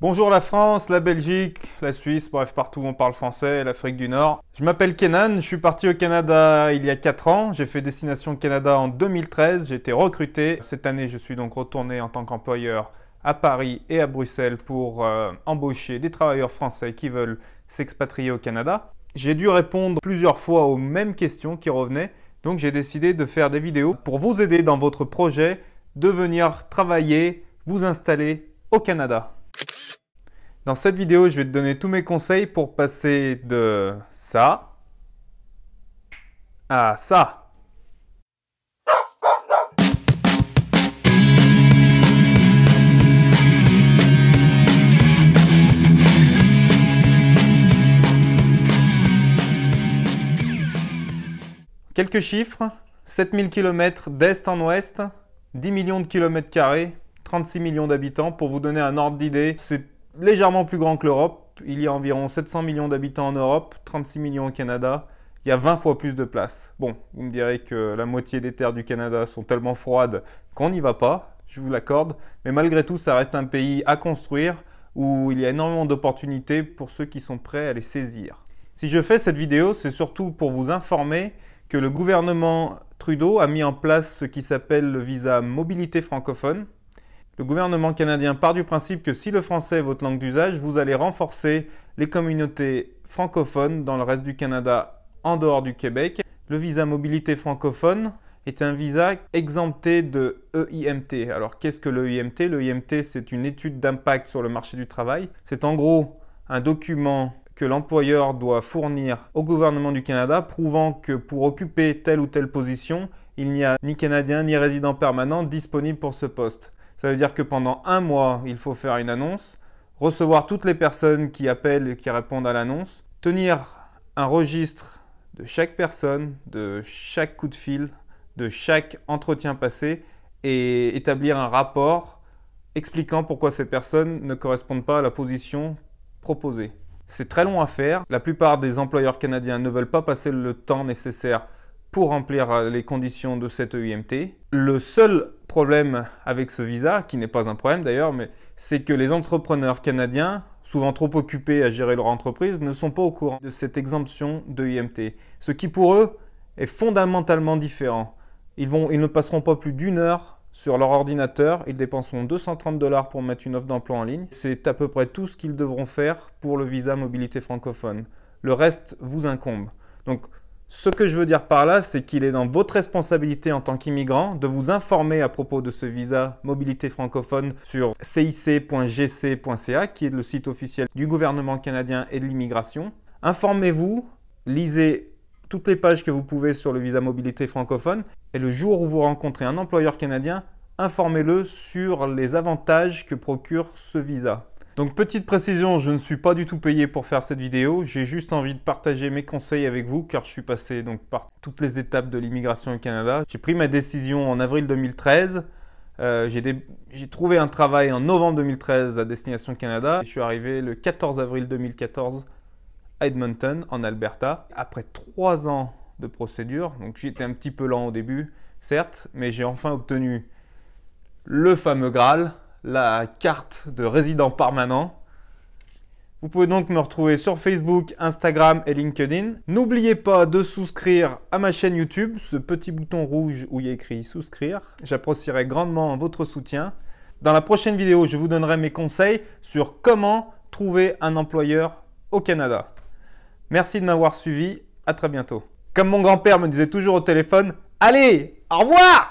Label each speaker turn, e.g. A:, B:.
A: Bonjour la France, la Belgique, la Suisse, bref partout où on parle français, l'Afrique du Nord. Je m'appelle Kenan, je suis parti au Canada il y a 4 ans. J'ai fait Destination Canada en 2013, j'ai été recruté. Cette année, je suis donc retourné en tant qu'employeur à Paris et à Bruxelles pour embaucher des travailleurs français qui veulent s'expatrier au Canada. J'ai dû répondre plusieurs fois aux mêmes questions qui revenaient, donc j'ai décidé de faire des vidéos pour vous aider dans votre projet de venir travailler, vous installer au Canada. Dans cette vidéo, je vais te donner tous mes conseils pour passer de ça à ça. Quelques chiffres, 7000 km d'est en ouest, 10 millions de kilomètres carrés, 36 millions d'habitants. Pour vous donner un ordre d'idée, c'est légèrement plus grand que l'Europe. Il y a environ 700 millions d'habitants en Europe, 36 millions au Canada. Il y a 20 fois plus de place. Bon, vous me direz que la moitié des terres du Canada sont tellement froides qu'on n'y va pas, je vous l'accorde. Mais malgré tout, ça reste un pays à construire où il y a énormément d'opportunités pour ceux qui sont prêts à les saisir. Si je fais cette vidéo, c'est surtout pour vous informer que le gouvernement Trudeau a mis en place ce qui s'appelle le visa mobilité francophone. Le gouvernement canadien part du principe que si le français est votre langue d'usage, vous allez renforcer les communautés francophones dans le reste du Canada en dehors du Québec. Le visa mobilité francophone est un visa exempté de EIMT. Alors qu'est-ce que l'EIMT? L'EIMT, c'est une étude d'impact sur le marché du travail. C'est en gros un document que l'employeur doit fournir au gouvernement du Canada prouvant que pour occuper telle ou telle position, il n'y a ni Canadien ni résident permanent disponible pour ce poste. Ça veut dire que pendant un mois, il faut faire une annonce, recevoir toutes les personnes qui appellent et qui répondent à l'annonce, tenir un registre de chaque personne, de chaque coup de fil, de chaque entretien passé et établir un rapport expliquant pourquoi ces personnes ne correspondent pas à la position proposée. C'est très long à faire. La plupart des employeurs canadiens ne veulent pas passer le temps nécessaire pour remplir les conditions de cette EIMT. Le seul problème avec ce visa, qui n'est pas un problème d'ailleurs, mais c'est que les entrepreneurs canadiens, souvent trop occupés à gérer leur entreprise, ne sont pas au courant de cette exemption de EIMT. Ce qui pour eux est fondamentalement différent. Ils ne passeront pas plus d'1 heure sur leur ordinateur, ils dépenseront 230 $ pour mettre une offre d'emploi en ligne. C'est à peu près tout ce qu'ils devront faire pour le visa mobilité francophone. Le reste vous incombe. Donc, ce que je veux dire par là, c'est qu'il est dans votre responsabilité en tant qu'immigrant de vous informer à propos de ce visa mobilité francophone sur cic.gc.ca, qui est le site officiel du gouvernement canadien et de l'immigration. Informez-vous, lisez toutes les pages que vous pouvez sur le visa mobilité francophone et le jour où vous rencontrez un employeur canadien, informez-le sur les avantages que procure ce visa. Donc petite précision, je ne suis pas du tout payé pour faire cette vidéo, j'ai juste envie de partager mes conseils avec vous car je suis passé donc par toutes les étapes de l'immigration au Canada. J'ai pris ma décision en avril 2013, j'ai trouvé un travail en novembre 2013 à Destination Canada. Je suis arrivé le 14 avril 2014 à Edmonton en Alberta. Après 3 ans de procédure, donc j'étais un petit peu lent au début, certes, mais j'ai enfin obtenu le fameux Graal, la carte de résident permanent. Vous pouvez donc me retrouver sur Facebook, Instagram et LinkedIn. N'oubliez pas de souscrire à ma chaîne YouTube, ce petit bouton rouge où il y a écrit souscrire. J'apprécierai grandement votre soutien. Dans la prochaine vidéo, je vous donnerai mes conseils sur comment trouver un employeur au Canada. Merci de m'avoir suivi, à très bientôt. Comme mon grand-père me disait toujours au téléphone, allez, au revoir!